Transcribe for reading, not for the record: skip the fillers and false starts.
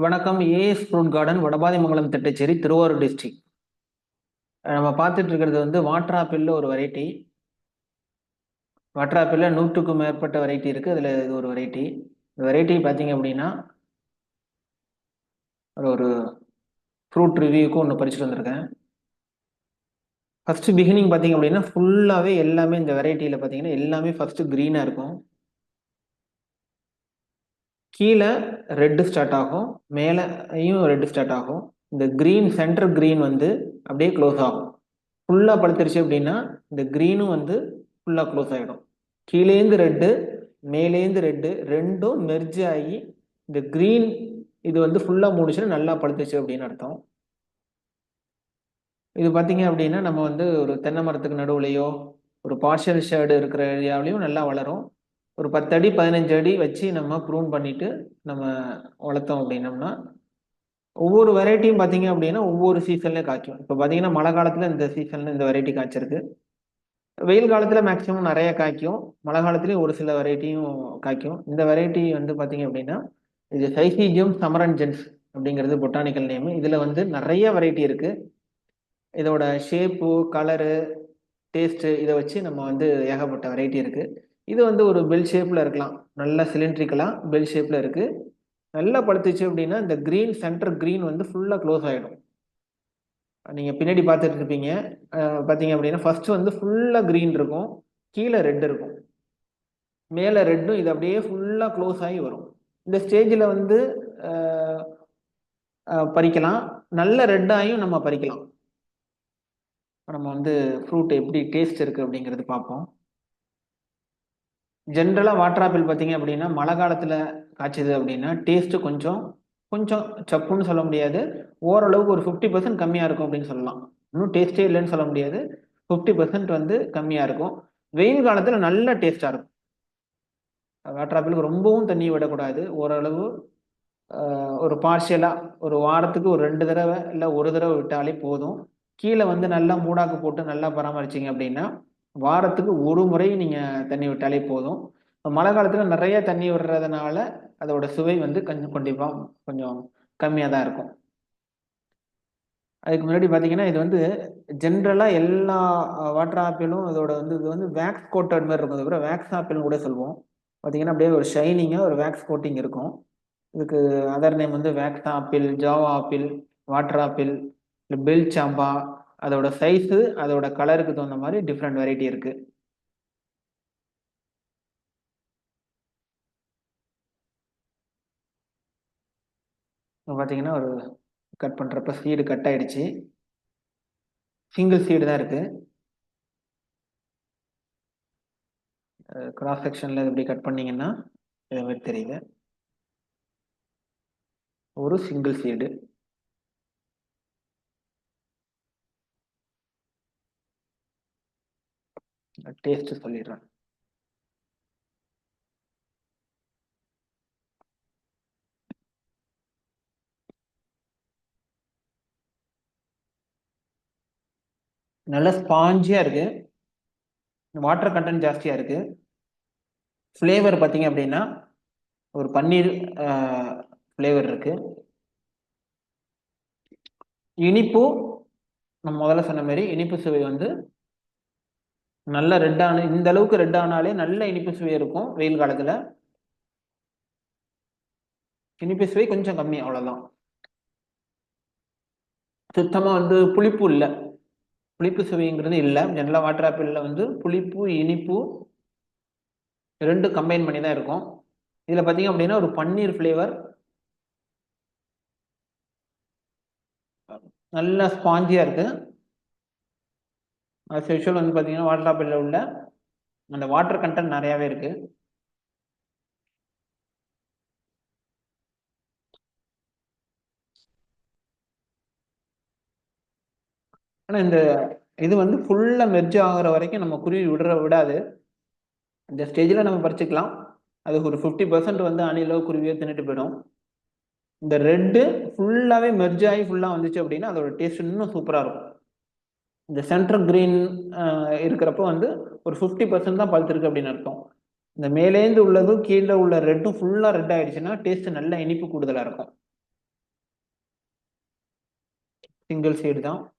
வணக்கம். AS fruit garden, Vadapathimangalam, Thittacheri, Thiruvarur district. நம்ம பார்த்துட்டு இருக்கிறது வந்து வாட்டர் ஆப்பிள்ல ஒரு வெரைட்டி. வாட்டர் ஆப்பிள்ல 100க்கும் மேற்பட்ட வெரைட்டி இருக்கு. அதுல இது ஒரு வெரைட்டி. இந்த வெரைட்டி பார்த்தீங்க அப்படின்னா ஒரு ஃப்ரூட் ரிவ்யூக்கு ஒன்று பறிச்சுட்டு வந்திருக்கேன். ஃபர்ஸ்ட் பிகினிங் பார்த்தீங்க அப்படின்னா ஃபுல்லாகவே எல்லாமே இந்த வெரைட்டியில் பார்த்தீங்கன்னா எல்லாமே ஃபர்ஸ்ட் க்ரீனாக இருக்கும். கீழே ரெட்டு ஸ்டார்ட் ஆகும், மேலேயும் ரெட்டு ஸ்டார்ட் ஆகும். இந்த க்ரீன் சென்டர் க்ரீன் வந்து அப்படியே க்ளோஸ் ஆகும். ஃபுல்லாக பழுத்துருச்சு அப்படின்னா இந்த க்ரீனும் வந்து ஃபுல்லாக க்ளோஸ் ஆகிடும். கீழேந்து ரெட்டு, மேலேந்து ரெட்டு, ரெண்டும் மெர்ஜ் ஆகி இந்த க்ரீன் இது வந்து ஃபுல்லாக மூடிச்சுன்னா நல்லா பழுத்துச்சு அப்படின்னு அர்த்தம். இது பார்த்தீங்க அப்படின்னா நம்ம வந்து ஒரு தென்னை மரத்துக்கு நடுவுலையோ ஒரு பார்ஷியல் ஷேடு இருக்கிற ஏரியாவிலையும் நல்லா வளரும். ஒரு 10 அடி 15 அடி வச்சு நம்ம ப்ரூன் பண்ணிட்டு நம்ம வளர்த்தோம் அப்படின்னம்னா ஒவ்வொரு வெரைட்டியும் பார்த்தீங்க அப்படின்னா ஒவ்வொரு சீசன்லேயும் காய்க்கும். இப்போ பார்த்தீங்கன்னா மழை காலத்தில் இந்த சீசனில் இந்த வெரைட்டி காய்ச்சிருக்கு. வெயில் காலத்தில் மேக்ஸிமம் நிறைய காய்க்கும். மழை காலத்துலேயும் ஒரு சில வெரைட்டியும் காய்க்கும். இந்த வெரைட்டி வந்து பார்த்தீங்க அப்படின்னா இது சைசீஜியம் சமரன்ஜென்ஸ் அப்படிங்கிறது பொட்டானிக்கல் நேமு. இதில் வந்து நிறைய வெரைட்டி இருக்குது. இதோட ஷேப்பு, கலரு, டேஸ்ட்டு இதை வச்சு நம்ம வந்து ஏகப்பட்ட வெரைட்டி இருக்குது. இது வந்து ஒரு பெல் ஷேப்பில் இருக்கலாம். நல்ல சிலிண்ட்ரிக்கலாக பெல் ஷேப்பில் இருக்குது. நல்லா பழுத்துச்சு அப்படின்னா இந்த க்ரீன் சென்டர் க்ரீன் வந்து ஃபுல்லாக க்ளோஸ் ஆகிடும். நீங்கள் பின்னாடி பார்த்துட்டு இருப்பீங்க. பார்த்தீங்க அப்படின்னா ஃபர்ஸ்ட் வந்து ஃபுல்லாக க்ரீன் இருக்கும், கீழே ரெட் இருக்கும், மேலே ரெட்டும் இது அப்படியே ஃபுல்லாக க்ளோஸ் ஆகி வரும். இந்த ஸ்டேஜில் வந்து பறிக்கலாம். நல்ல ரெட்டாயும் நம்ம பறிக்கலாம். நம்ம வந்து ஃப்ரூட் எப்படி டேஸ்ட் இருக்குது அப்படிங்கிறது பார்ப்போம். ஜென்ரலாக வாட்டர் ஆப்பிள் பார்த்தீங்க அப்படின்னா மழை காலத்தில் காய்ச்சது அப்படின்னா டேஸ்ட்டு கொஞ்சம் கொஞ்சம் சப்புன்னு சொல்ல முடியாது. ஓரளவுக்கு ஒரு 50% கம்மியாக இருக்கும் அப்படின்னு சொல்லலாம். இன்னும் டேஸ்ட்டே இல்லைன்னு சொல்ல முடியாது. 50% வந்து கம்மியாக இருக்கும். வெயில் காலத்தில் நல்ல டேஸ்ட்டாக இருக்கும். வாட்டர் ஆப்பிளுக்கு ரொம்பவும் தண்ணி விடக்கூடாது. ஓரளவு ஒரு பார்ஷியலாக ஒரு வாரத்துக்கு ஒரு 2 தடவை இல்லை ஒரு தடவை விட்டாலே போதும். கீழே வந்து நல்லா மூடாக்கு போட்டு நல்லா பராமரிச்சிங்க அப்படின்னா வாரத்துக்கு ஒரு முறை நீங்கள் தண்ணி விட்டாலே போதும். மழை காலத்தில் நிறைய தண்ணி விடுறதுனால அதோட சுவை வந்து கண்டிப்பாக கொஞ்சம் கம்மியாக தான் இருக்கும். அதுக்கு முன்னாடி பார்த்தீங்கன்னா இது வந்து ஜென்ரலாக எல்லா வாட்டர் ஆப்பிளும் இதோட வந்து இது வந்து வேக்ஸ் கோட்டட் மாதிரி இருக்கும். அதுக்கப்புறம் வேக்ஸ் ஆப்பிள்னு கூட சொல்லுவோம். பார்த்தீங்கன்னா அப்படியே ஒரு ஷைனிங்காக ஒரு வேக்ஸ் கோட்டிங் இருக்கும். இதுக்கு அதர் நேம் வந்து wax apple, Java apple, water apple, இல்லை பெல் சாம்பா. அதோட சைஸு அதோட கலருக்கு தகுந்த மாதிரி டிஃப்ரெண்ட் வெரைட்டி இருக்கு. பார்த்தீங்கன்னா ஒரு கட் பண்ணுறப்ப சீடு கட் ஆயிடுச்சு. சிங்கிள் சீடு தான் இருக்கு. கிராஸ் செக்ஷனில் இப்படி கட் பண்ணீங்கன்னா இதை மாதிரி தெரியுது. ஒரு சிங்கிள் சீடு. டேஸ்ட் சொல்லிடுறேன். நல்ல ஸ்பாஞ்சியா இருக்கு. வாட்டர் கண்டென்ட் ஜாஸ்தியா இருக்கு. ஃப்ளேவர் பார்த்தீங்க அப்படின்னா ஒரு பன்னீர் ஃப்ளேவர் இருக்கு. இனிப்பு நம்ம முதல்ல சொன்ன மாதிரி இனிப்பு சுவை வந்து நல்ல ரெட்டான இந்த அளவுக்கு ரெட் ஆனாலே நல்ல இனிப்பு சுவை இருக்கும். வெயில் காலத்துல இனிப்பு சுவை கொஞ்சம் கம்மி, அவ்வளவுதான். சுத்தமா வந்து புளிப்பு இல்லை, புளிப்பு சுவைங்கிறது இல்லை. ஜெனரலா வாட்டர் ஆப்பிள்ல வந்து புளிப்பு இனிப்பு ரெண்டு கம்பைன் பண்ணி தான் இருக்கும். இதுல பாத்தீங்க அப்படின்னா ஒரு பன்னீர் ஃப்ளேவர், நல்ல ஸ்பாஞ்சியா இருக்கு. as usual வந்து பாத்தீங்கன்னா வாட்டர் ஆப்பிள்ல உள்ள அந்த வாட்டர் கண்டென்ட் நிறையவே இருக்கு. ஆனா இந்த இது வந்து ஃபுல்லா மெர்ஜ் ஆகுற வரைக்கும் நம்ம குருவி விடாது. இந்த ஸ்டேஜில் நம்ம பறிச்சுக்கலாம். அதுக்கு ஒரு 50% வந்து அணிலோ குருவியோ தின்னுட்டு போயிடும். இந்த ரெட்டு ஃபுல்லாகவே மெர்ஜ் ஆகி ஃபுல்லாக வந்துச்சு அப்படின்னா அதோட டேஸ்ட் இன்னும் சூப்பராக இருக்கும். இந்த சென்ட்ரல் கிரீன் இருக்கிறப்போ வந்து ஒரு 50% தான் பழுத்திருக்கு அப்படின்னு அர்த்தம். இந்த மேலேந்து உள்ளதும் கீழே உள்ள ரெட்டும் ஃபுல்லாக ரெட் ஆயிடுச்சுன்னா டேஸ்ட் நல்ல இனிப்பு கூடுதலாக இருக்கும். சிங்கிள் சைடு தான்.